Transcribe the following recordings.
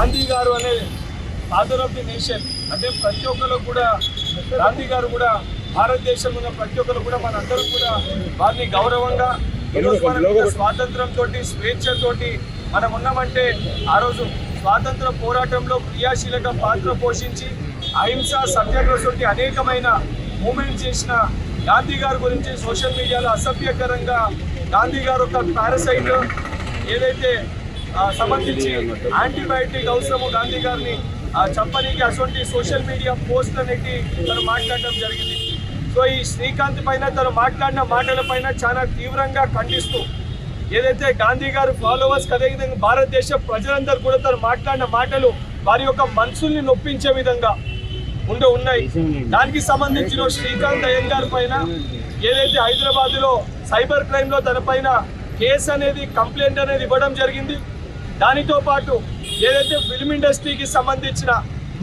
గాంధీ గారు అనే father of the nation అంటే ప్రతి ఒక్కరు కూడా గాంధీ గారు కూడా భారతదేశంలో ఉన్న ప్రతి ఒక్కరు కూడా మనందరం కూడా వారిని గౌరవంగా ఈరోజు మనం స్వాతంత్రంతో స్వేచ్ఛతో మనం ఉన్నామంటే ఆ రోజు స్వాతంత్ర పోరాటంలో క్రియాశీలక పాత్ర పోషించి అహింస సత్యాగ్రహంతో అనేకమైన మూమెంట్స్ చేసిన గాంధీ గారి గురించి సోషల్ మీడియాలో అసభ్యకరంగా గాంధీ గారు ఒక పారాసైట్ ఏదైతే సంబంధించి యాంటీబయాటిక్ అవసరము గాంధీ గారిని చంపనీకి అటువంటి సోషల్ మీడియా పోస్ట్ అనేది తను మాట్లాడడం జరిగింది. సో ఈ శ్రీకాంత్ పైన తను మాట్లాడిన మాటల పైన చాలా తీవ్రంగా ఖండిస్తూ ఏదైతే గాంధీ గారు ఫాలోవర్స్ అదేవిధంగా భారతదేశ ప్రజలందరూ కూడా తను మాట్లాడిన మాటలు వారి యొక్క మనసుల్ని నొప్పించే విధంగా ఉన్నాయి. దానికి సంబంధించిన శ్రీకాంత్ అయ్యంగార్ పైన ఏదైతే హైదరాబాద్లో సైబర్ క్రైమ్లో తన పైన కేసు అనేది కంప్లైంట్ అనేది ఇవ్వడం జరిగింది. దానితో పాటు ఏదైతే ఫిల్మ్ ఇండస్ట్రీకి సంబంధించిన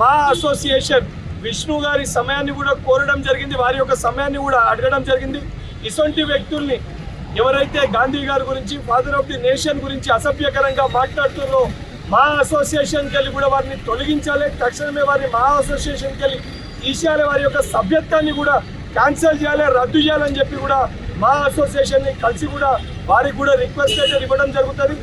మా అసోసియేషన్ విష్ణు గారి సమయాన్ని కూడా కోరడం జరిగింది, వారి యొక్క సమయాన్ని కూడా అడగడం జరిగింది. ఇటువంటి వ్యక్తుల్ని ఎవరైతే గాంధీ గారి గురించి ఫాదర్ ఆఫ్ ది నేషన్ గురించి అసభ్యకరంగా మాట్లాడుతున్నారో మా అసోసియేషన్కి వెళ్ళి కూడా వారిని తొలగించాలి, తక్షణమే వారిని మా అసోసియేషన్కి వెళ్ళి తీసేయాలి, వారి యొక్క సభ్యత్వాన్ని కూడా క్యాన్సిల్ చేయాలి, రద్దు చేయాలని చెప్పి కూడా మా అసోసియేషన్ని కలిసి కూడా వారికి కూడా రిక్వెస్ట్ అయితే ఇవ్వడం జరుగుతుంది.